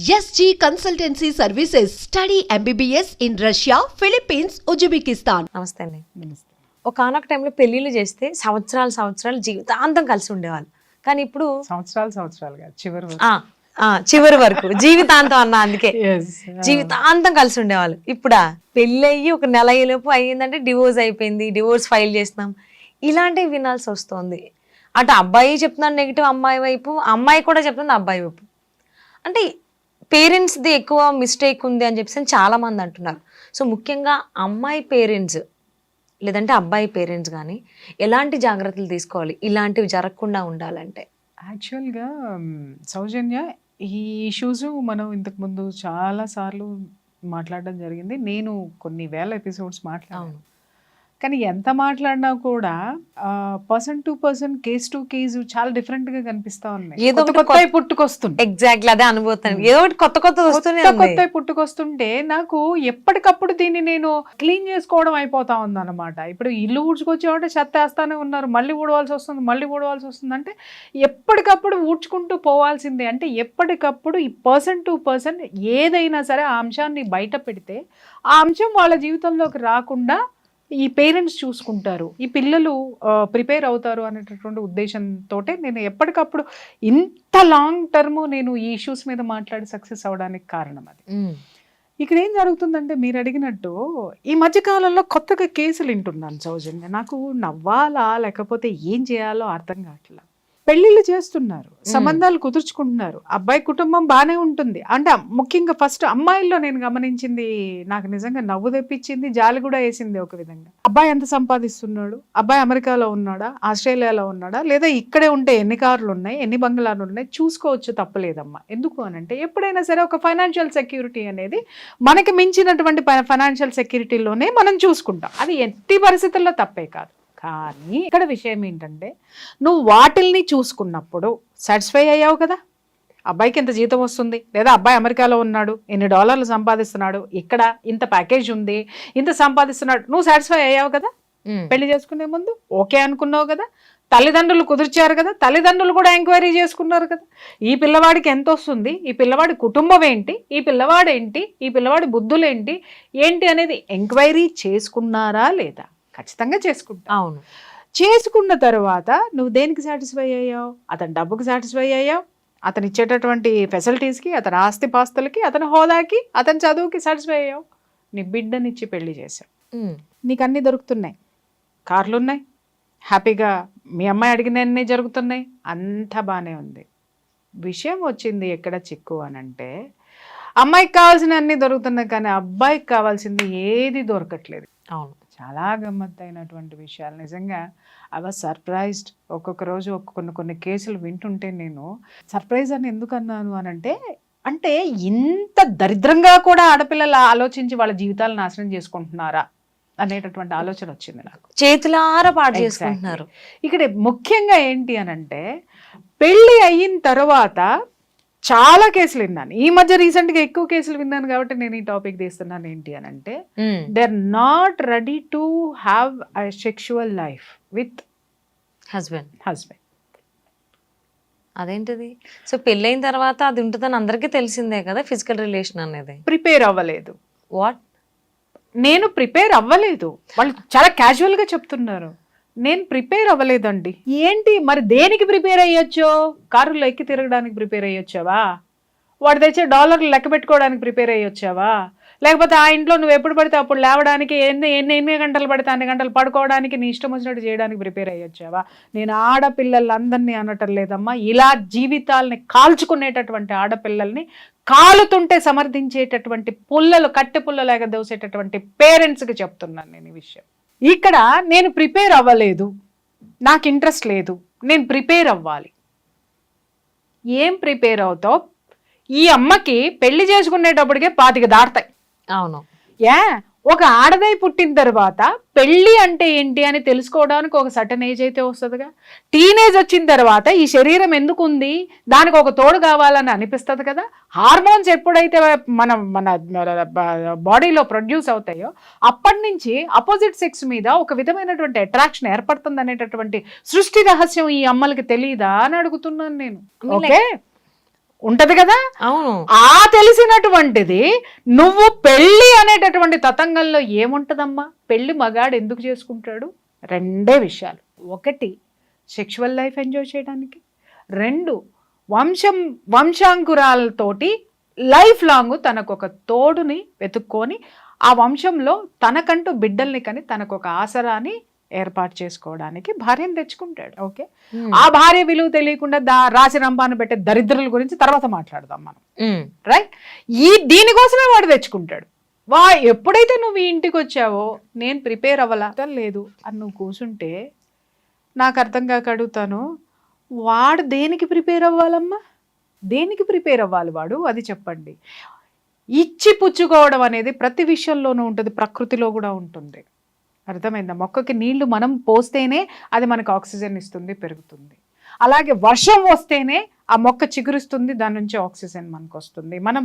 SG Consultancy Services. Study MBBS in Russia, Philippines, Uzbekistan. నమస్తే అండి. ఒకనొక టైంలో పెళ్లిళ్ళు చేస్తే సంవత్సరాలు జీవితాంతం కలిసి ఉండేవాళ్ళు. కానీ ఇప్పుడు సంవత్సరాలుగా చివరి వరకు జీవితాంతం అన్న అందుకే జీవితాంతం కలిసి ఉండేవాళ్ళు. ఇప్పుడా పెళ్ళయ్యి ఒక నెల అయ్యేలోపు అయ్యిందంటే డివోర్స్ అయిపోయింది, డివోర్స్ ఫైల్ చేస్తున్నాం, ఇలాంటివి వినాల్సి వస్తుంది. అటు అబ్బాయి చెప్తున్నాడు నెగిటివ్ అమ్మాయి వైపు, అమ్మాయి కూడా చెప్తుంది అబ్బాయి వైపు. అంటే పేరెంట్స్ది ఎక్కువ మిస్టేక్ ఉంది అని చెప్పేసి చాలా మంది అంటున్నారు. సో ముఖ్యంగా అమ్మాయి పేరెంట్స్ లేదంటే అబ్బాయి పేరెంట్స్ కానీ ఎలాంటి జాగ్రత్తలు తీసుకోవాలి ఇలాంటివి జరగకుండా ఉండాలంటే? యాక్చువల్గా సౌజన్య, ఈ ఇష్యూస్ మనం ఇంతకుముందు చాలాసార్లు మాట్లాడడం జరిగింది. నేను కొన్ని వేల ఎపిసోడ్స్ మాట్లాడాను. కానీ ఎంత మాట్లాడినా కూడా person to person, case to case చాలా డిఫరెంట్ గా కనిపిస్తా ఉన్నాయి. ఏదో కొత్త పుట్టుకొస్తుంది. ఎగ్జాక్ట్లీ అదే అనుభూతాను. ఏదో కొత్త పుట్టుకొస్తుంటే నాకు ఎప్పటికప్పుడు దీన్ని నేను క్లీన్ చేసుకోవడం అయిపోతా ఉంది అనమాట. ఇప్పుడు ఇల్లు ఊడ్చుకొచ్చేవాటే చెత్త వేస్తానే ఉన్నారు, మళ్ళీ ఊడవలసి వస్తుంది అంటే ఎప్పటికప్పుడు ఊడ్చుకుంటూ పోవాల్సిందే. అంటే ఎప్పటికప్పుడు ఈ పర్సన్ టు పర్సన్ ఏదైనా సరే ఆ అంశాన్ని బయట పెడితే ఆ అంశం వాళ్ళ జీవితంలోకి రాకుండా ఈ పేరెంట్స్ చూసుకుంటారు, ఈ పిల్లలు ప్రిపేర్ అవుతారు అనేటటువంటి ఉద్దేశంతో నేను ఎప్పటికప్పుడు ఇంత లాంగ్ టర్మ్ నేను ఈ ఇష్యూస్ మీద మాట్లాడి సక్సెస్ అవడానికి కారణం అది. ఇక్కడ ఏం జరుగుతుందంటే మీరు అడిగినట్టు ఈ మధ్యకాలంలో కొత్తగా కేసులు వింటున్నాను సౌజన్య. నాకు నవ్వాలా లేకపోతే ఏం చేయాలో అర్థం కావట్లా. పెళ్లిళ్ళు చేస్తున్నారు, సంబంధాలు కుదుర్చుకుంటున్నారు, అబ్బాయి కుటుంబం బాగానే ఉంటుంది. అంటే ముఖ్యంగా ఫస్ట్ అమ్మాయిల్లో నేను గమనించింది, నాకు నిజంగా నవ్వు తెప్పించింది, జాలి కూడా వేసింది ఒక విధంగా. అబ్బాయి ఎంత సంపాదిస్తున్నాడు, అబ్బాయి అమెరికాలో ఉన్నాడా, ఆస్ట్రేలియాలో ఉన్నాడా, లేదా ఇక్కడే ఉంటే ఎన్ని కార్లు ఉన్నాయి, ఎన్ని బంగ్లాలు ఉన్నాయి, చూసుకోవచ్చు, తప్పలేదమ్మా. ఎందుకు అనంటే ఎప్పుడైనా సరే ఒక ఫైనాన్షియల్ సెక్యూరిటీ అనేది మనకి మించినటువంటి ఫైనాన్షియల్ సెక్యూరిటీలోనే మనం చూసుకుంటాం. అది ఎట్టి పరిస్థితుల్లో తప్పే కాదు. కానీ ఇక్కడ విషయం ఏంటంటే నువ్వు వాటిల్ని చూసుకున్నప్పుడు సాటిస్ఫై అయ్యావు కదా. అబ్బాయికి ఇంత జీతం వస్తుంది, లేదా అబ్బాయి అమెరికాలో ఉన్నాడు, ఎన్ని డాలర్లు సంపాదిస్తున్నాడు, ఇక్కడ ఇంత ప్యాకేజ్ ఉంది, ఇంత సంపాదిస్తున్నాడు, నువ్వు సాటిస్ఫై అయ్యావు కదా. పెళ్లి చేసుకునే ముందు ఓకే అనుకున్నావు కదా, తల్లిదండ్రులు కుదిర్చారు కదా, తల్లిదండ్రులు కూడా ఎంక్వైరీ చేసుకున్నారు కదా, ఈ పిల్లవాడికి ఎంత వస్తుంది, ఈ పిల్లవాడి కుటుంబం ఏంటి, ఈ పిల్లవాడు ఏంటి, ఈ పిల్లవాడి బుద్ధులు ఏంటి అనేది ఎంక్వైరీ చేసుకున్నారా లేదా? ఖచ్చితంగా చేసుకుంటా. అవును. చేసుకున్న తర్వాత నువ్వు దేనికి సాటిస్ఫై అయ్యావు? అతని డబ్బుకి సాటిస్ఫై అయ్యావు, అతను ఇచ్చేటటువంటి ఫెసిలిటీస్కి, అతని ఆస్తిపాస్తులకి, అతని హోదాకి, అతని చదువుకి సాటిస్ఫై అయ్యావు. నీ బిడ్డనిచ్చి పెళ్లి చేసావు, నీకు అన్నీ దొరుకుతున్నాయి, కార్లు ఉన్నాయి, హ్యాపీగా మీ అమ్మాయి అడిగినన్నీ జరుగుతున్నాయి, అంతా బాగానే ఉంది. విషయం వచ్చింది ఎక్కడ చిక్కు అనంటే అమ్మాయికి కావాల్సిన అన్నీ దొరుకుతున్నాయి కానీ అబ్బాయికి కావాల్సింది ఏది దొరకట్లేదు. అవును, చాలా గమ్మత్తైనటువంటి విషయాలు. నిజంగా ఐ వాజ్ సర్ప్రైజ్డ్. ఒక్కొక్క రోజు కొన్ని కేసులు వింటుంటే నేను సర్ప్రైజ్ అని ఎందుకు అన్నాను అనంటే, అంటే ఇంత దరిద్రంగా కూడా ఆడపిల్లలు ఆలోచించి వాళ్ళ జీవితాలు నాశనం చేసుకుంటున్నారా అనేటటువంటి ఆలోచన వచ్చింది నాకు. చేతులారా పాడు చేసుకుంటున్నారు. ఇక్కడ ముఖ్యంగా ఏంటి అనంటే పెళ్ళి అయిన తర్వాత చాలా కేసులు విన్నాను. ఈ మధ్య రీసెంట్ గా ఎక్కువ కేసులు విన్నాను కాబట్టి నేను ఈ టాపిక్ తీస్తున్నాను. ఏంటి అని అంటే they are not ready to have a sexual life with husband. అదేంటిది? సో పెళ్ళైన తర్వాత అది ఉంటుందని అందరికీ తెలిసిందే కదా, ఫిజికల్ రిలేషన్ అనేది. ప్రిపేర్ అవ్వలేదు. వాట్? నేను ప్రిపేర్ అవ్వలేదు, వాళ్ళు చాలా క్యాజువల్ గా చెప్తున్నారు. నేను ప్రిపేర్ అవ్వలేదండి. ఏంటి మరి దేనికి ప్రిపేర్ అయ్యొచ్చో? కారులో ఎక్కి తిరగడానికి ప్రిపేర్ అయ్యొచ్చావా? వాడు తెచ్చే డాలర్లు లెక్క పెట్టుకోవడానికి ప్రిపేర్ అయ్యొచ్చావా? లేకపోతే ఆ ఇంట్లో నువ్వు ఎప్పుడు పడితే అప్పుడు లేవడానికి, ఎన్ని గంటలు పడితే అన్ని గంటలు పడుకోవడానికి, నీ ఇష్టం వచ్చినట్టు చేయడానికి ప్రిపేర్ అయ్యొచ్చావా? నేను ఆడపిల్లలందరినీ అనటం లేదమ్మా, ఇలా జీవితాలని కాల్చుకునేటటువంటి ఆడపిల్లల్ని కాలుతుంటే సమర్థించేటటువంటి కట్టె పుల్లలాగా దోసేటటువంటి పేరెంట్స్కి చెప్తున్నాను నేను ఈ విషయం. ఇక్కడ నేను ప్రిపేర్ అవ్వలేదు, నాకు ఇంట్రెస్ట్ లేదు, నేను ప్రిపేర్ అవ్వాలి. ఏం ప్రిపేర్ అవుతావు? ఈ అమ్మకి పెళ్లి చేసుకునేటప్పటికే 25 దాటుతాయి. అవును. ఒక ఆడదై పుట్టిన తర్వాత పెళ్ళి అంటే ఏంటి అని తెలుసుకోవడానికి ఒక సర్టన్ ఏజ్ అయితే వస్తుందిగా. టీనేజ్ వచ్చిన తర్వాత ఈ శరీరం ఎందుకు ఉంది, దానికి ఒక తోడు కావాలని అనిపిస్తుంది కదా. హార్మోన్స్ ఎప్పుడైతే మన బాడీలో ప్రొడ్యూస్ అవుతాయో అప్పటి నుంచి అపోజిట్ సెక్స్ మీద ఒక విధమైనటువంటి అట్రాక్షన్ ఏర్పడుతుంది అనేటటువంటి సృష్టి రహస్యం ఈ అమ్మలకి తెలియదా అని అడుగుతున్నాను నేను. ఓకే, ఉంటది కదా. అవును. ఆ తెలిసినటువంటిది నువ్వు పెళ్లి అనేటటువంటి తతంగంలో ఏముంటదమ్మా? పెళ్లి మగాడు ఎందుకు చేసుకుంటాడు? 2 విషయాలు. 1 సెక్షువల్ లైఫ్ ఎంజాయ్ చేయడానికి, 2 వంశాంకురాలతోటి లైఫ్ లాంగ్ తనకు ఒక తోడుని వెతుక్కొని ఆ వంశంలో తనకంటూ బిడ్డల్ని కని తనకు ఒక ఆసరాని ఏర్పాటు చేసుకోవడానికి భార్యను తెచ్చుకుంటాడు. ఓకే, ఆ భార్య విలువ తెలియకుండా రాసి రంపాను పెట్టే దరిద్రుల గురించి తర్వాత మాట్లాడదాం మనం. రైట్, దీనికోసమే వాడు తెచ్చుకుంటాడు. ఎప్పుడైతే నువ్వు ఈ ఇంటికి వచ్చావో నేను ప్రిపేర్ అవ్వలా లేదు అని నువ్వు కూర్చుంటే నాకు అర్థం కాక అడుగుతాను, వాడు దేనికి ప్రిపేర్ అవ్వాలమ్మా? దేనికి ప్రిపేర్ అవ్వాలి వాడు? అది చెప్పండి. ఇచ్చి పుచ్చుకోవడం అనేది ప్రతి విషయంలోనూ ఉంటుంది, ప్రకృతిలో కూడా ఉంటుంది. అర్థమైందా? మొక్కకి నీళ్లు మనం పోస్తేనే అది మనకు ఆక్సిజన్ ఇస్తుంది, పెరుగుతుంది. అలాగే వర్షం వస్తేనే ఆ మొక్క చిగురిస్తుంది, దాని నుంచి ఆక్సిజన్ మనకు వస్తుంది. మనం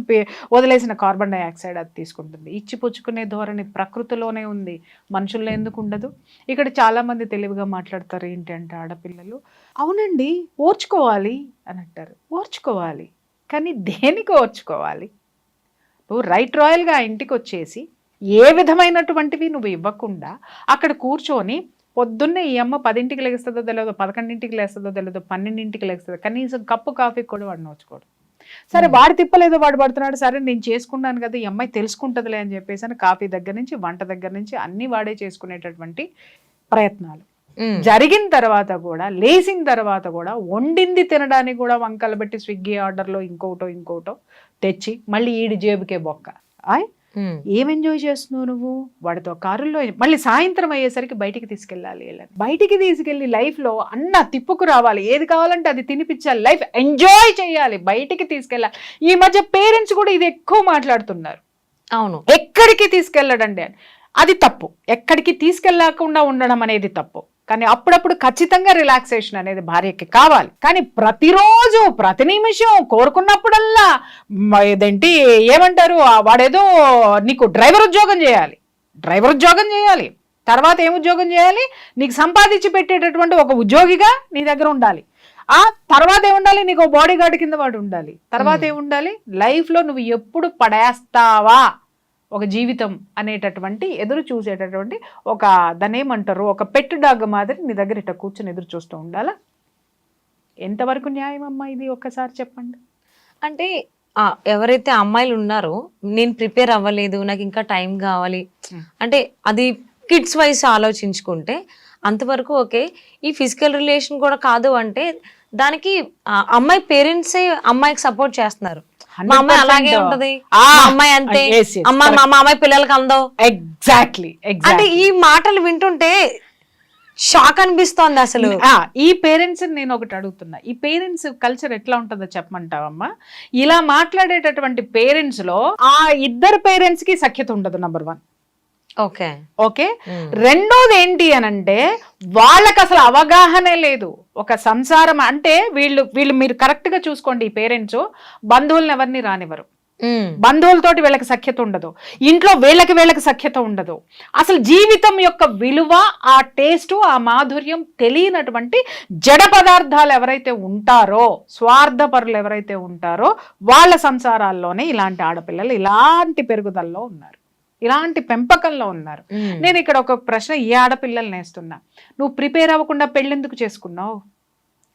వదిలేసిన కార్బన్ డైఆక్సైడ్ అది తీసుకుంటుంది. ఇచ్చి పుచ్చుకునే ధోరణి ప్రకృతిలోనే ఉంది, మనుషుల్లో ఎందుకు ఉండదు? ఇక్కడ చాలామంది తెలివిగా మాట్లాడతారు ఏంటంటే ఆడపిల్లలు, అవునండి ఓర్చుకోవాలి అని అంటారు. ఓర్చుకోవాలి, కానీ దేనికి ఓర్చుకోవాలి? నువ్వు రైట్ రాయల్గా ఇంటికి వచ్చేసి ఏ విధమైనటువంటివి నువ్వు ఇవ్వకుండా అక్కడ కూర్చొని పొద్దున్నే ఈ అమ్మ 10ంటికి లేస్తుందో తెలియదు, 11ంటికి లేస్తుందో తెలియదు, 12ంటికి లేస్తుందో, కనీసం కప్పు కాఫీ కూడా వాడు నోచుకోడు. సరే వాడు తిప్పలేదో వాడు పడుతున్నాడు, సరే నేను చేసుకున్నాను కదా ఈ అమ్మాయి తెలుసుకుంటుందిలే అని చెప్పేసి అని కాఫీ దగ్గర నుంచి వంట దగ్గర నుంచి అన్ని వాడే చేసుకునేటటువంటి ప్రయత్నాలు జరిగిన తర్వాత కూడా, లేచిన తర్వాత కూడా, వండింది తినడానికి కూడా వంకలు పెట్టి స్విగ్గీ ఆర్డర్లో ఇంకోటో తెచ్చి మళ్ళీ ఈడి జేబుకే బొక్క. ఏం ఎంజాయ్ చేస్తున్నావు నువ్వు? వాడితో కారుల్లో మళ్ళీ సాయంత్రం అయ్యేసరికి బయటికి తీసుకెళ్ళాలి. బయటికి తీసుకెళ్ళి లైఫ్లో అన్న తిప్పుకు రావాలి, ఏది కావాలంటే అది తినిపించాలి, లైఫ్ ఎంజాయ్ చేయాలి, బయటికి తీసుకెళ్ళాలి. ఈ మధ్య పేరెంట్స్ కూడా ఇది ఎక్కువ మాట్లాడుతున్నారు. అవును, ఎక్కడికి తీసుకెళ్ళడండి అని. అది తప్పు. ఎక్కడికి తీసుకెళ్ళకుండా ఉండడం అనేది తప్పు. కానీ అప్పుడప్పుడు ఖచ్చితంగా రిలాక్సేషన్ అనేది భార్యకి కావాలి. కానీ ప్రతిరోజు ప్రతి నిమిషం కోరుకున్నప్పుడల్లా ఇదేంటి ఏమంటారు, వాడేదో నీకు డ్రైవర్ ఉద్యోగం చేయాలి, తర్వాత ఏం ఉద్యోగం చేయాలి? నీకు సంపాదించి పెట్టేటటువంటి ఒక ఉద్యోగిగా నీ దగ్గర ఉండాలి. ఆ తర్వాత ఏముండాలి? నీకు బాడీ గార్డ్ కింద వాడు ఉండాలి. తర్వాత ఏముండాలి? లైఫ్లో నువ్వు ఎప్పుడు పడేస్తావా ఒక జీవితం అనేటటువంటి ఎదురు చూసేటటువంటి ఒక దాన్ని ఏమంటారు, ఒక పెట్ డాగ్ మాదిరి నీ దగ్గర ఇట్లా కూర్చొని ఎదురు చూస్తూ ఉండాలా? ఎంతవరకు న్యాయం అమ్మా ఇది? ఒక్కసారి చెప్పండి. అంటే ఎవరైతే అమ్మాయిలు ఉన్నారో నేను ప్రిపేర్ అవ్వలేదు, నాకు ఇంకా టైం కావాలి అంటే అది కిడ్స్ వైస్ ఆలోచించుకుంటే అంతవరకు ఓకే. ఈ ఫిజికల్ రిలేషన్ కూడా కాదు అంటే దానికి అమ్మాయి పేరెంట్సే అమ్మాయికి సపోర్ట్ చేస్తున్నారు. మా అమ్మాయి అలాగే ఉంటది, మా అమ్మాయి అంతే, మా అమ్మాయి పిల్లలకి అందం. ఎగ్జాక్ట్లీ. అంటే ఈ మాటలు వింటుంటే షాక్ అనిపిస్తోంది అసలు. ఈ పేరెంట్స్ నేను ఒకటి అడుగుతున్నా, ఈ పేరెంట్స్ కల్చర్ ఎట్లా ఉంటుందో చెప్పమంటావమ్మా? ఇలా మాట్లాడేటటువంటి పేరెంట్స్ లో ఆ ఇద్దరు పేరెంట్స్ కి సఖ్యత ఉండదు, నంబర్ 1. ఓకే. రెండోది ఏంటి అనంటే వాళ్ళకి అసలు అవగాహనే లేదు. ఒక సంసారం అంటే వీళ్ళు మీరు కరెక్ట్ గా చూసుకోండి, ఈ పేరెంట్స్ బంధువులను ఎవరిని రానివ్వరు, బంధువులతోటి వీళ్ళకి సఖ్యత ఉండదు, ఇంట్లో వీళ్ళకి సఖ్యత ఉండదు. అసలు జీవితం యొక్క విలువ, ఆ టేస్ట్, ఆ మాధుర్యం తెలియనటువంటి జడ పదార్థాలు ఎవరైతే ఉంటారో, స్వార్థపరులు ఎవరైతే ఉంటారో వాళ్ళ సంసారాల్లోనే ఇలాంటి ఆడపిల్లలు ఇలాంటి పెరుగుదలలో ఉన్నారు, ఇలాంటి పెంపకంలో ఉన్నారు. నేను ఇక్కడ ఒక ప్రశ్న ఈ ఆడపిల్లల్ని వేస్తున్నా, నువ్వు ప్రిపేర్ అవ్వకుండా పెళ్ళెందుకు చేసుకున్నావు?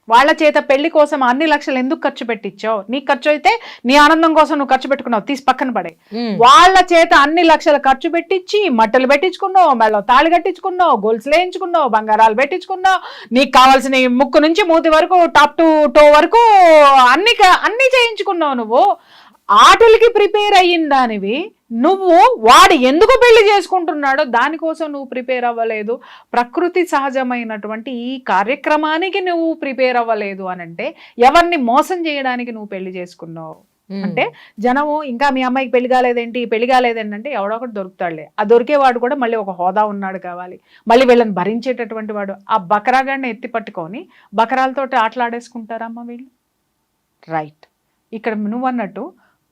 వాళ్ళ చేత పెళ్లి కోసం అన్ని లక్షలు ఎందుకు ఖర్చు పెట్టించావు? నీ ఖర్చు అయితే నీ ఆనందం కోసం నువ్వు ఖర్చు పెట్టుకున్నావు, తీసి పక్కన పడే. వాళ్ళ చేత అన్ని లక్షలు ఖర్చు పెట్టించి మట్టలు పెట్టించుకున్నావు, మెళ్ళ తాళి కట్టించుకున్నావు, గొలుసులు వేయించుకున్నావు, బంగారాలు పెట్టించుకున్నావు, నీకు కావాల్సిన ముక్కు నుంచి మూతి వరకు, టాప్ టు టో వరకు అన్ని చేయించుకున్నావు. నువ్వు ఆటలకి ప్రిపేర్ అయ్యిన దానివి, నువ్వు వాడు ఎందుకు పెళ్లి చేసుకుంటున్నాడో దానికోసం నువ్వు ప్రిపేర్ అవ్వలేదు. ప్రకృతి సహజమైనటువంటి ఈ కార్యక్రమానికి నువ్వు ప్రిపేర్ అవ్వలేదు అని అంటే ఎవరిని మోసం చేయడానికి నువ్వు పెళ్లి చేసుకున్నావు అంటే జనము ఇంకా మీ అమ్మాయికి పెళ్లి కాలేదేంటి అంటే ఎవడో ఒకటి దొరుకుతాడులే. ఆ దొరికేవాడు కూడా మళ్ళీ ఒక హోదా ఉన్నాడు కావాలి, మళ్ళీ వీళ్ళని భరించేటటువంటి వాడు. ఆ బకరాగాడిని ఎత్తి పట్టుకొని బకరాలతో ఆటలాడేసుకుంటారమ్మా వీళ్ళు. రైట్. ఇక్కడ నువ్వు అన్నట్టు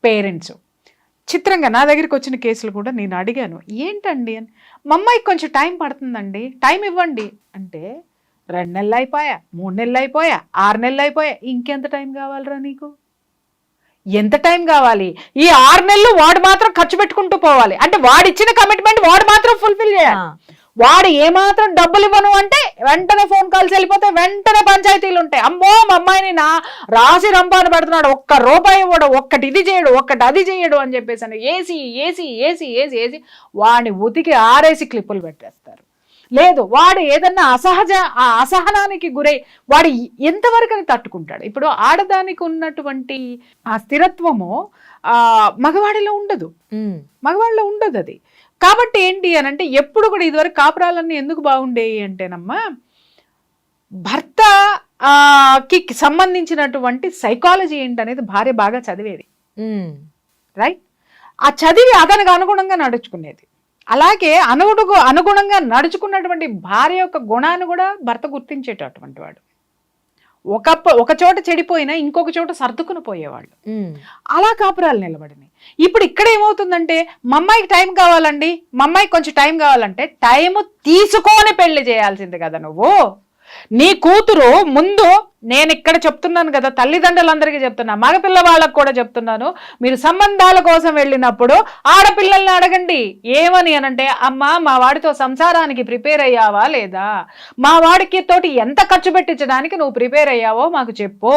పేరెంట్స్ చిత్రంగా నా దగ్గరికి వచ్చిన కేసులు కూడా నేను అడిగాను, ఏంటండి అని. మా అమ్మాయికి కొంచెం టైం పడుతుందండి, టైం ఇవ్వండి అంటే 2 నెలలు అయిపోయా, 3 నెలలు అయిపోయా, 6 నెలలు అయిపోయా, ఇంకెంత టైం కావాలరా నీకు? ఎంత టైం కావాలి? ఈ 6 నెలలు వాడు మాత్రం ఖర్చు పెట్టుకుంటూ పోవాలి అంటే వాడిచ్చిన కమిట్మెంట్ వాడు మాత్రం ఫుల్ఫిల్ చేయాలి. వాడు ఏమాత్రం డబ్బులు ఇవ్వను అంటే వెంటనే ఫోన్ కాల్స్ వెళ్ళిపోతే వెంటనే పంచాయతీలు ఉంటాయి. అమ్మో మా అమ్మాయిని రాసి రంపాను పెడుతున్నాడు, ఒక్క రూపాయి ఇవ్వడు, ఒక్కటి ఇది చేయడు, ఒక్కటి అది చేయడు అని చెప్పేసి అని AC AC AC AC AC వాడిని ఉతికి ఆరేసి క్లిప్పులు పెట్టేస్తారు. లేదు వాడు ఏదన్నా ఆ అసహనానికి గురై వాడు ఎంతవరకు తట్టుకుంటాడు? ఇప్పుడు ఆడదానికి ఉన్నటువంటి ఆ స్థిరత్వము మగవాడిలో ఉండదు, మగవాడిలో ఉండదు అది. కాబట్టి ఏంటి అని అంటే ఎప్పుడు కూడా ఇదివరకు కాపురాలన్నీ ఎందుకు బాగుండేవి అంటేనమ్మా, భర్త కి సంబంధించినటువంటి సైకాలజీ ఏంటనేది భార్య బాగా చదివేది, రైట్? ఆ చదివి అతనికి అనుగుణంగా నడుచుకునేది. అలాగే అనుగుణంగా నడుచుకున్నటువంటి భార్య యొక్క గుణాన్ని కూడా భర్త గుర్తించేటటువంటి వాడు. ఒక చోట చెడిపోయినా ఇంకొక చోట సర్దుకుని పోయేవాళ్ళు. అలా కాపురాలు నిలబడినాయి. ఇప్పుడు ఇక్కడ ఏమవుతుందంటే మా అమ్మాయికి టైం కావాలండి, మా అమ్మాయికి కొంచెం టైం కావాలంటే టైం తీసుకొని పెళ్లి చేయాల్సింది కదా నువ్వు. నీ కూతురు ముందు, నేను ఇక్కడ చెప్తున్నాను కదా, తల్లిదండ్రులందరికీ చెప్తున్నా, మగపిల్ల వాళ్ళకు కూడా చెప్తున్నాను, మీరు సంబంధాల కోసం వెళ్ళినప్పుడు ఆడపిల్లల్ని అడగండి. ఏమని అనంటే, అమ్మా మా వాడితో సంసారానికి ప్రిపేర్ అయ్యావా లేదా, మా వాడికి తోటి ఎంత ఖర్చు పెట్టించడానికి నువ్వు ప్రిపేర్ అయ్యావో మాకు చెప్పు,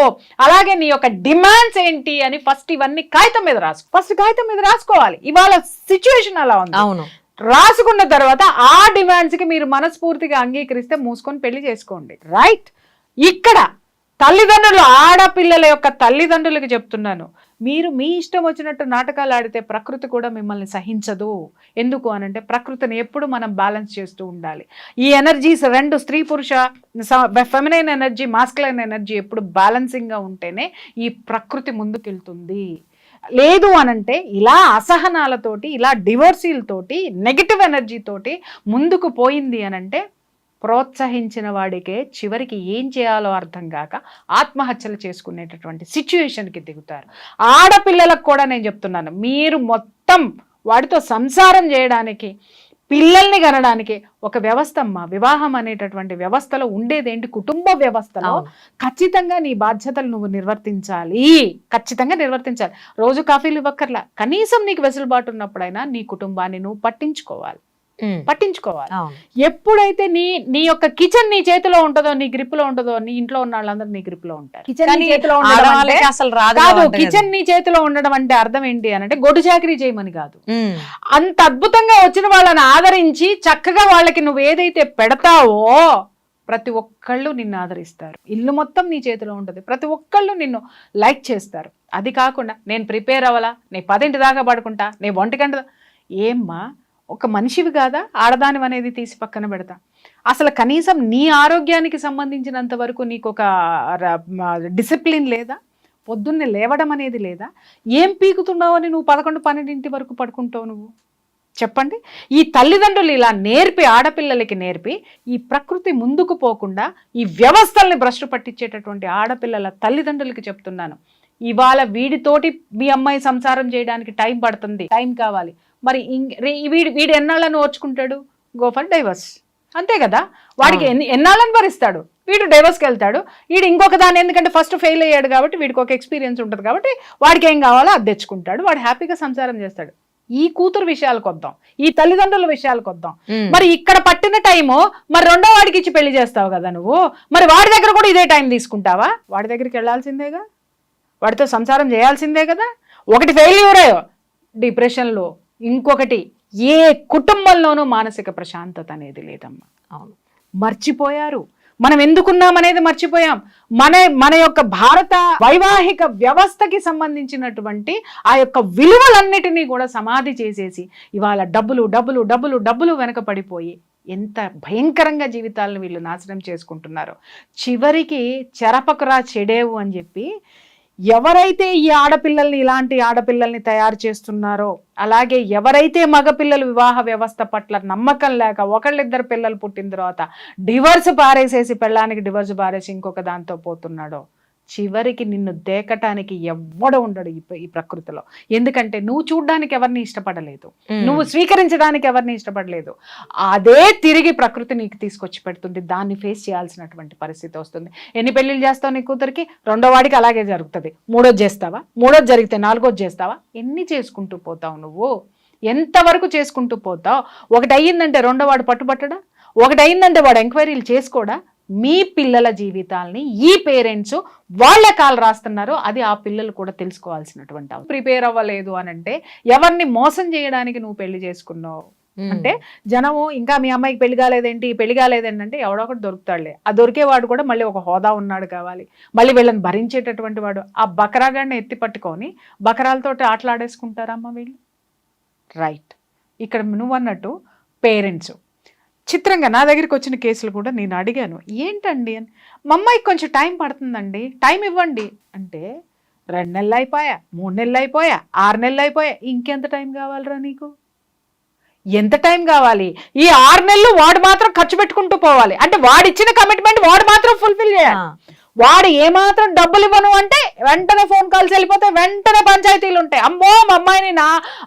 అలాగే నీ యొక్క డిమాండ్స్ ఏంటి అని ఫస్ట్ ఇవన్నీ కాగితం మీద రాసుకోవాలి. ఇవాళ సిచ్యువేషన్ అలా ఉంది. అవును, రాసుకున్న తర్వాత ఆ డిమాండ్స్ కి మీరు మనస్ఫూర్తిగా అంగీకరిస్తే మూసుకొని పెళ్లి చేసుకోండి, రైట్? ఇక్కడ తల్లిదండ్రులు, ఆడపిల్లల యొక్క తల్లిదండ్రులకి చెప్తున్నాను, మీరు మీ ఇష్టం వచ్చినట్టు నాటకాలు ఆడితే ప్రకృతి కూడా మిమ్మల్ని సహించదు. ఎందుకు అనంటే ప్రకృతిని ఎప్పుడు మనం బ్యాలెన్స్ చేస్తూ ఉండాలి. ఈ ఎనర్జీస్ రెండు, స్త్రీ పురుష, ఫెమినైన్ ఎనర్జీ, మాస్కులైన్ ఎనర్జీ ఎప్పుడు బ్యాలెన్సింగ్ గా ఉంటేనే ఈ ప్రకృతి ముందుకెళ్తుంది. లేదు అనంటే ఇలా అసహనాలతోటి, ఇలా డివోర్సీలతోటి, నెగిటివ్ ఎనర్జీ తోటి ముందుకు పోయింది అనంటే ప్రోత్సహించిన వాడికే చివరికి ఏం చేయాలో అర్థం కాక ఆత్మహత్యలు చేసుకునేటటువంటి సిచ్యువేషన్కి దిగుతారు. ఆడపిల్లలకు కూడా నేను చెప్తున్నాను, మీరు మొత్తం వాడితో సంసారం చేయడానికి, పిల్లల్ని కనడానికి ఒక వ్యవస్థ అమ్మా. వివాహం అనేటటువంటి వ్యవస్థలో ఉండేదేంటి? కుటుంబ వ్యవస్థలో ఖచ్చితంగా నీ బాధ్యతలు నువ్వు నిర్వర్తించాలి, ఖచ్చితంగా నిర్వర్తించాలి. రోజు కాఫీలు ఇవ్వక్కర్లా, కనీసం నీకు వెసులుబాటు ఉన్నప్పుడైనా నీ కుటుంబాన్ని నువ్వు పట్టించుకోవాలి. ఎప్పుడైతే నీ యొక్క కిచెన్ నీ చేతిలో ఉంటుందో, నీ గ్రిప్ లో ఉంటుందో, నీ ఇంట్లో ఉన్న వాళ్ళందరూ నీ గ్రిప్ లో ఉంటారు. కిచెన్ నీ చేతిలో కిచెన్ నీ చేతిలో ఉండడం అంటే అర్థం ఏంటి అని అంటే గొడ్డు చాకరీ చేయమని కాదు. అంత అద్భుతంగా వచ్చిన వాళ్ళని ఆదరించి చక్కగా వాళ్ళకి నువ్వు ఏదైతే పెడతావో ప్రతి ఒక్కళ్ళు నిన్ను ఆదరిస్తారు. ఇల్లు మొత్తం నీ చేతిలో ఉంటుంది, ప్రతి ఒక్కళ్ళు నిన్ను లైక్ చేస్తారు. అది కాకుండా నేను ప్రిపేర్ అవ్వాలా, నేను 10 దాకా పడుకుంటా, నేను 1 గంట, ఏమ్మా ఒక మనిషివి కాదా? ఆడదాని అనేది తీసి పక్కన పెడతా. అసలు కనీసం నీ ఆరోగ్యానికి సంబంధించినంత వరకు నీకు ఒక డిసిప్లిన్ లేదా? పొద్దున్నే లేవడం అనేది లేదా? ఏం పీకుతున్నావు అని నువ్వు 11-12 వరకు పడుకుంటావు నువ్వు? చెప్పండి. ఈ తల్లిదండ్రులు ఇలా నేర్పి, ఆడపిల్లలకి నేర్పి ఈ ప్రకృతి ముందుకు పోకుండా ఈ వ్యవస్థల్ని భ్రష్టు పట్టించేటటువంటి ఆడపిల్లల తల్లిదండ్రులకి చెప్తున్నాను, ఇవాళ వీడితోటి మీ అమ్మాయి సంసారం చేయడానికి టైం పడుతుంది, టైం కావాలి. మరి వీడు ఎన్నాళ్ళని ఓర్చుకుంటాడు? గో ఫర్ డైవర్స్, అంతే కదా. వాడికి ఎన్నాళ్ళని భరిస్తాడు? వీడు డైవర్స్కి వెళ్తాడు. వీడు ఇంకొక దాన్ని, ఎందుకంటే ఫస్ట్ ఫెయిల్ అయ్యాడు కాబట్టి వీడికి ఒక ఎక్స్పీరియన్స్ ఉంటుంది కాబట్టి వాడికి ఏం కావాలో అది తెచ్చుకుంటాడు, వాడు హ్యాపీగా సంసారం చేస్తాడు. ఈ కూతురు విషయాలకు వద్దాం, ఈ తల్లిదండ్రుల విషయాలకు వద్దాం. మరి ఇక్కడ పట్టిన టైము మరి రెండో వాడికి ఇచ్చి పెళ్లి చేస్తావు కదా నువ్వు, మరి వాడి దగ్గర కూడా ఇదే టైం తీసుకుంటావా? వాడి దగ్గరికి వెళ్ళాల్సిందేగా, వాడితో సంసారం చేయాల్సిందే కదా. ఒకటి ఫెయిల్యూర్ డిప్రెషన్లో, ఇంకొకటి ఏ కుటుంబంలోనూ మానసిక ప్రశాంతత అనేది లేదమ్మా. అవును, మర్చిపోయారు. మనం ఎందుకున్నామనేది మర్చిపోయాం. మన యొక్క భారత వైవాహిక వ్యవస్థకి సంబంధించినటువంటి ఆ యొక్క విలువలన్నిటినీ కూడా సమాధి చేసేసి ఇవాళ డబ్బులు డబ్బులు డబ్బులు డబ్బులు వెనక పడిపోయి ఎంత భయంకరంగా జీవితాలను వీళ్ళు నాశనం చేసుకుంటున్నారో. చివరికి చెరపకురా చెడేవు అని చెప్పి ఎవరైతే ఈ ఆడపిల్లల్ని, ఇలాంటి ఆడపిల్లల్ని తయారు చేస్తున్నారో, అలాగే ఎవరైతే మగపిల్లలు వివాహ వ్యవస్థ పట్ల నమ్మకం లేక 1-2 పిల్లలు పుట్టిన తర్వాత డివర్స్ పారేసేసి, పెళ్ళానికి డివర్స్ పారేసి ఇంకొక దాంతో పోతున్నాడో, చివరికి నిన్ను దేకటానికి ఎవ్వడు ఉండడు ఈ ప్రకృతిలో. ఎందుకంటే నువ్వు చూడ్డానికి ఎవరిని ఇష్టపడలేదు, నువ్వు స్వీకరించడానికి ఎవరిని ఇష్టపడలేదు. అదే తిరిగి ప్రకృతి నీకు తీసుకొచ్చి పెడుతుంది. దాన్ని ఫేస్ చేయాల్సినటువంటి పరిస్థితి వస్తుంది. ఎన్ని పెళ్లిళ్ళు చేస్తావు నీ కూతురికి? రెండో వాడికి అలాగే జరుగుతుంది. మూడోది చేస్తావా? మూడోది జరిగితే నాలుగోది చేస్తావా? ఎన్ని చేసుకుంటూ పోతావు నువ్వు? ఎంతవరకు చేసుకుంటూ పోతావు? ఒకటి అయ్యిందంటే రెండో వాడు పట్టుబట్టడా? ఒకటి అయిందంటే వాడు ఎంక్వైరీలు చేసుకోడా? మీ పిల్లల జీవితాలని ఈ పేరెంట్స్ వాళ్ళ కాలు రాస్తున్నారు. అది ఆ పిల్లలు కూడా తెలుసుకోవాల్సినటువంటి. ప్రిపేర్ అవ్వలేదు అని అంటే ఎవరిని మోసం చేయడానికి నువ్వు పెళ్లి చేసుకున్నావు అంటే జనము ఇంకా మీ అమ్మాయికి పెళ్లి కాలేదేంటి అంటే ఎవడొకటి దొరుకుతాడులే. ఆ దొరికేవాడు కూడా మళ్ళీ ఒక హోదా ఉన్నాడు కావాలి, మళ్ళీ వీళ్ళని భరించేటటువంటి వాడు. ఆ బకరాగాడిని ఎత్తి పట్టుకొని బకరాలతో ఆటలాడేసుకుంటారమ్మా వీళ్ళు. రైట్. ఇక్కడ నువ్వు అన్నట్టు పేరెంట్స్ చిత్రంగా నా దగ్గరికి వచ్చిన కేసులు కూడా నేను అడిగాను, ఏంటండి అని. మా అమ్మాయికి కొంచెం టైం పడుతుందండి, టైం ఇవ్వండి అంటే 2 నెలలు అయిపోయా, 3 నెలలు అయిపోయా, 6 నెలలు అయిపోయా, ఇంకెంత టైం కావాలరా నీకు? ఎంత టైం కావాలి? ఈ 6 నెలలు వాడు మాత్రం ఖర్చు పెట్టుకుంటూ పోవాలి అంటే వాడిచ్చిన కమిట్మెంట్ వాడు మాత్రం ఫుల్ఫిల్ చేయాలి. వాడు ఏమాత్రం డబ్బులు ఇవ్వను అంటే వెంటనే ఫోన్ కాల్స్ వెళ్ళిపోతాయి, వెంటనే పంచాయతీలు ఉంటాయి. అమ్మో మా అమ్మాయిని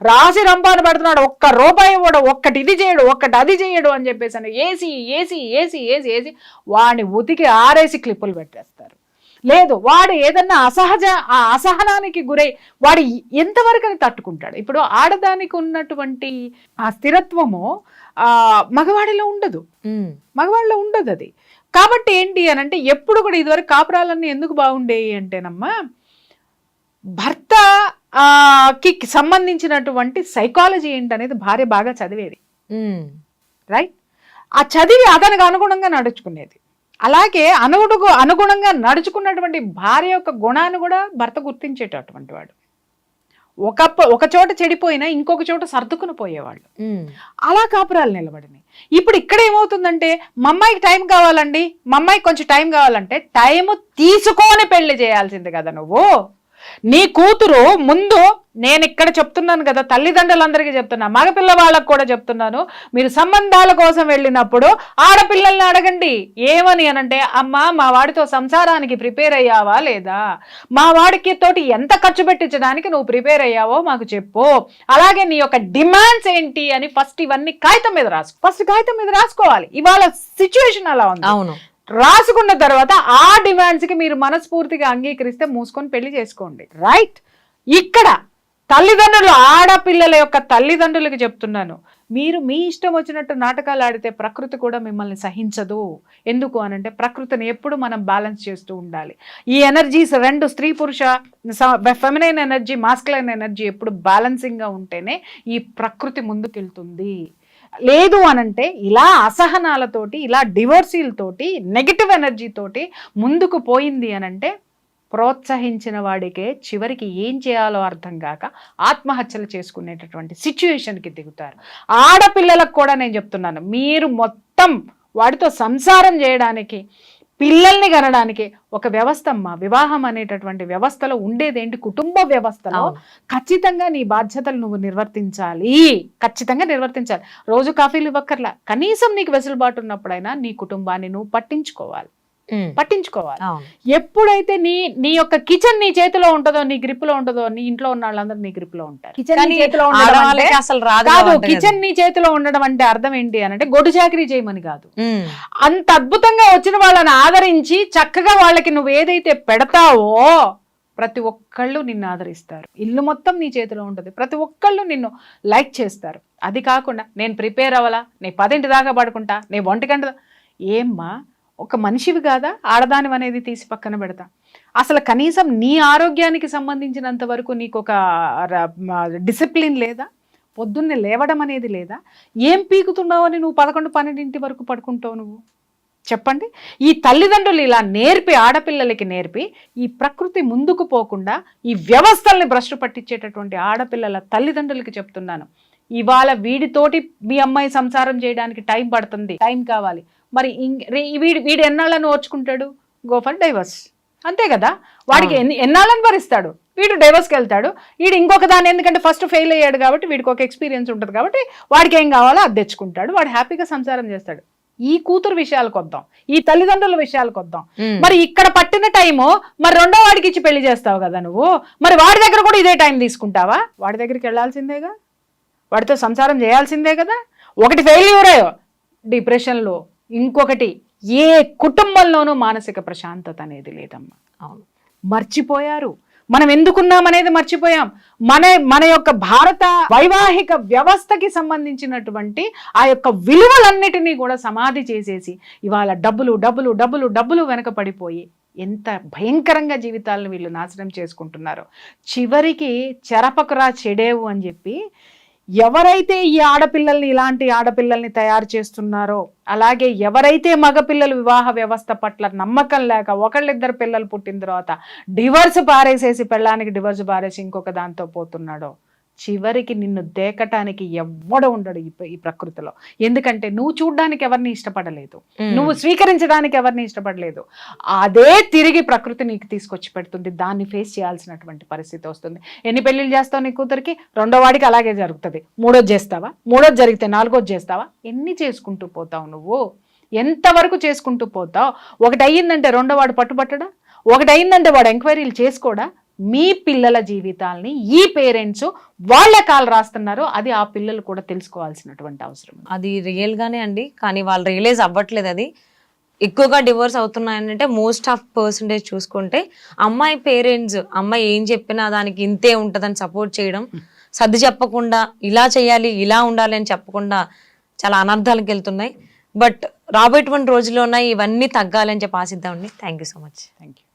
రాసి రంపాన పెడుతున్నాడు, ఒక్క రూపాయి ఇవ్వడు, ఒక్కటి ఇది చేయడు, ఒక్కటి అది చేయడు అని చెప్పేసి అని AC AC AC AC AC వాడిని ఉతికి ఆరేసి క్లిప్పులు పెట్టేస్తారు. లేదు వాడు ఏదన్నా అసహనానికి గురై వాడు ఎంతవరకు అని తట్టుకుంటాడు? ఇప్పుడు ఆడదానికి ఉన్నటువంటి ఆ స్థిరత్వము మగవాడిలో ఉండదు, మగవాడిలో ఉండదు అది. కాబట్టి ఏంటి అని అంటే ఎప్పుడు కూడా ఇదివరకు కాపురాలన్నీ ఎందుకు బాగుండేవి అంటేనమ్మా, భర్త కి సంబంధించినటువంటి సైకాలజీ ఏంటనేది భార్య బాగా చదివేది. రైట్. ఆ చదివి అతనికి అనుగుణంగా నడుచుకునేది. అలాగే అనుగుణంగా నడుచుకున్నటువంటి భార్య యొక్క గుణాన్ని కూడా భర్త గుర్తించేటటువంటి వాడు. ఒక చోట చెడిపోయినా ఇంకొక చోట సర్దుకుని పోయేవాళ్ళు. అలా కాపురాలు నిలబడినాయి. ఇప్పుడు ఇక్కడ ఏమవుతుందంటే మా అమ్మాయికి టైం కావాలండి, మా అమ్మాయికి కొంచెం టైం కావాలంటే టైం తీసుకొని పెళ్లి చేయాల్సింది కదా నువ్వు. నీ కూతురు ముందు, నేను ఇక్కడ చెప్తున్నాను కదా, తల్లిదండ్రులందరికీ చెప్తున్నా, మగపిల్ల వాళ్ళకు కూడా చెప్తున్నాను, మీరు సంబంధాల కోసం వెళ్ళినప్పుడు ఆడపిల్లల్ని అడగండి. ఏమని అనంటే, అమ్మా మా వాడితో సంసారానికి ప్రిపేర్ అయ్యావా లేదా, మా వాడికి తోటి ఎంత ఖర్చు పెట్టించడానికి నువ్వు ప్రిపేర్ అయ్యావో మాకు చెప్పు, అలాగే నీ యొక్క డిమాండ్స్ ఏంటి అని ఫస్ట్ ఇవన్నీ కాగితం మీద రాసుకోవాలి. ఇవాళ సిచ్యువేషన్ అలా ఉంది. అవును. రాసుకున్న తర్వాత ఆ డిమాండ్స్ కి మీరు మనస్ఫూర్తిగా అంగీకరిస్తే మూసుకొని పెళ్లి చేసుకోండి. రైట్. ఇక్కడ తల్లిదండ్రులు, ఆడపిల్లల యొక్క తల్లిదండ్రులకి చెప్తున్నాను, మీరు మీ ఇష్టం వచ్చినట్టు నాటకాలు ఆడితే ప్రకృతి కూడా మిమ్మల్ని సహించదు. ఎందుకు అనంటే ప్రకృతిని ఎప్పుడు మనం బ్యాలెన్స్ చేస్తూ ఉండాలి. ఈ ఎనర్జీస్ రెండు, స్త్రీ పురుష, ఫెమినైన్ ఎనర్జీ, మాస్కులైన్ ఎనర్జీ ఎప్పుడు బ్యాలెన్సింగ్గా ఉంటేనే ఈ ప్రకృతి ముందుకెళ్తుంది. లేదు అనంటే ఇలా అసహనాలతోటి, ఇలా డివోర్సీలతోటి, నెగిటివ్ ఎనర్జీ తోటి ముందుకు పోయింది అనంటే ప్రోత్సహించిన వాడికే చివరికి ఏం చేయాలో అర్థం కాక ఆత్మహత్యలు చేసుకునేటటువంటి సిచ్యువేషన్కి దిగుతారు. ఆడపిల్లలకు కూడా నేను చెప్తున్నాను, మీరు మొత్తం వాడితో సంసారం చేయడానికి, పిల్లల్ని కనడానికి ఒక వ్యవస్థ అమ్మా. వివాహం అనేటటువంటి వ్యవస్థలో ఉండేదేంటి? కుటుంబ వ్యవస్థలో ఖచ్చితంగా నీ బాధ్యతలు నువ్వు ఖచ్చితంగా నిర్వర్తించాలి. రోజు కాఫీలు ఇవ్వక్కర్లా, కనీసం నీకు వెసులుబాటు ఉన్నప్పుడైనా నీ కుటుంబాన్ని నువ్వు పట్టించుకోవాలి. ఎప్పుడైతే నీ యొక్క కిచెన్ నీ చేతిలో ఉంటుందో, నీ గ్రిప్ లో ఉంటుందో, నీ ఇంట్లో ఉన్న వాళ్ళందరూ నీ గ్రిప్ లో ఉంటారు. కిచెన్ నీ చేతిలో ఉండడం అంటే అర్థం ఏంటి అంటే గొడ్డు చాకరీ చేయమని కాదు. అంత అద్భుతంగా వచ్చిన వాళ్ళని ఆదరించి చక్కగా వాళ్ళకి నువ్వు ఏదైతే పెడతావో ప్రతి ఒక్కళ్ళు నిన్ను ఆదరిస్తారు. ఇల్లు మొత్తం నీ చేతిలో ఉంటుంది, ప్రతి ఒక్కళ్ళు నిన్ను లైక్ చేస్తారు. అది కాకుండా నేను ప్రిపేర్ అవ్వాలా, నేను 10 దాకా పడుకుంటా, నేను 1 గంట, ఏమ్మా ఒక మనిషివి కాదా? ఆడదాని అనేది తీసి పక్కన పెడతా. అసలు కనీసం నీ ఆరోగ్యానికి సంబంధించినంత వరకు నీకు ఒక డిసిప్లిన్ లేదా? పొద్దున్నే లేవడం అనేది లేదా? ఏం పీకుతున్నావు అని నువ్వు 11-12 వరకు పడుకుంటావు నువ్వు? చెప్పండి. ఈ తల్లిదండ్రులు ఇలా నేర్పి, ఆడపిల్లలకి నేర్పి ఈ ప్రకృతి ముందుకు పోకుండా ఈ వ్యవస్థల్ని భ్రష్టు పట్టించేటటువంటి ఆడపిల్లల తల్లిదండ్రులకి చెప్తున్నాను, ఇవాళ వీడితోటి మీ అమ్మాయి సంసారం చేయడానికి టైం పడుతుంది, టైం కావాలి. మరి వీడు ఎన్నాళ్ళని ఓర్చుకుంటాడు? Go for divorce. అంతే కదా. వాడికి ఎన్నాళ్ళని భరిస్తాడు? వీడు డైవర్స్కి వెళ్తాడు. వీడు ఇంకొక దాన్ని, ఎందుకంటే ఫస్ట్ ఫెయిల్ అయ్యాడు కాబట్టి వీడికి ఒక ఎక్స్పీరియన్స్ ఉంటుంది కాబట్టి వాడికి ఏం కావాలో అది తెచ్చుకుంటాడు, వాడు హ్యాపీగా సంసారం చేస్తాడు. ఈ కూతురు విషయాలకు వద్దాం, ఈ తల్లిదండ్రుల విషయాలకు వద్దాం. మరి ఇక్కడ పట్టిన టైము మరి రెండో వాడికి ఇచ్చి పెళ్లి చేస్తావు కదా నువ్వు, మరి వాడి దగ్గర కూడా ఇదే టైం తీసుకుంటావా? వాడి దగ్గరికి వెళ్ళాల్సిందేగా, వాడితో సంసారం చేయాల్సిందే కదా. ఒకటి ఫెయిల్యూరే డిప్రెషన్లో, ఇంకొకటి ఏ కుటుంబంలోనూ మానసిక ప్రశాంతత అనేది లేదమ్మా. అవును, మర్చిపోయారు, మనం ఎందుకున్నాం అనేది మర్చిపోయాం. మన యొక్క భారత వైవాహిక వ్యవస్థకి సంబంధించినటువంటి ఆ యొక్క విలువలన్నిటినీ కూడా సమాధి చేసేసి ఇవాళ డబ్బులు డబ్బులు డబ్బులు డబ్బులు వెనక పడిపోయి ఎంత భయంకరంగా జీవితాలను వీళ్ళు నాశనం చేసుకుంటున్నారో. చివరికి చెరపకురా చెడేవు అని చెప్పి ఎవరైతే ఈ ఆడపిల్లల్ని, ఇలాంటి ఆడపిల్లల్ని తయారు చేస్తున్నారో, అలాగే ఎవరైతే మగపిల్లలు వివాహ వ్యవస్థ పట్ల నమ్మకం లేక ఒకళ్ళిద్దరు పిల్లలు పుట్టిన తర్వాత డివర్స్ పారేసేసి, పెళ్ళానికి డివర్స్ పారేసి ఇంకొక దాంతో పోతున్నాడో, చివరికి నిన్ను దేకటానికి ఎవ్వడు ఉండడు ఈ ప్రకృతిలో. ఎందుకంటే నువ్వు చూడ్డానికి ఎవరిని ఇష్టపడలేదు, నువ్వు స్వీకరించడానికి ఎవరిని ఇష్టపడలేదు. అదే తిరిగి ప్రకృతి నీకు తీసుకొచ్చి పెడుతుంది. దాన్ని ఫేస్ చేయాల్సినటువంటి పరిస్థితి వస్తుంది. ఎన్ని పెళ్లిళ్ళు చేస్తావు నీ కూతురికి? రెండో వాడికి అలాగే జరుగుతుంది. మూడోది చేస్తావా? మూడోది జరిగితే నాలుగోది చేస్తావా? ఎన్ని చేసుకుంటూ పోతావు నువ్వు? ఎంతవరకు చేసుకుంటూ పోతావు? ఒకటి అయ్యిందంటే రెండో వాడు పట్టుబట్టడా? ఒకటి అయిందంటే వాడు ఎంక్వైరీలు చేసుకోడా? మీ పిల్లల జీవితాల్ని ఈ పేరెంట్స్ వాళ్ళ కాలు రాస్తున్నారు. అది ఆ పిల్లలు కూడా తెలుసుకోవాల్సినటువంటి అవసరం. అది రియల్ గానే అండి, కానీ వాళ్ళు రియలైజ్ అవ్వట్లేదు. అది ఎక్కువగా డివోర్స్ అవుతున్నాయంటే మోస్ట్ ఆఫ్ పర్సంటేజ్ చూసుకుంటే అమ్మాయి పేరెంట్స్, అమ్మాయి ఏం చెప్పినా దానికి ఇంతే ఉంటుందని సపోర్ట్ చేయడం, సర్ది చెప్పకుండా ఇలా చేయాలి ఇలా ఉండాలి అని చెప్పకుండా చాలా అనర్థాలకు వెళ్తున్నాయి. బట్ రాబోయేటువంటి రోజుల్లోనే ఇవన్నీ తగ్గాలని చెప్పి ఆశిద్దామండి. Thank you so much. Thank you.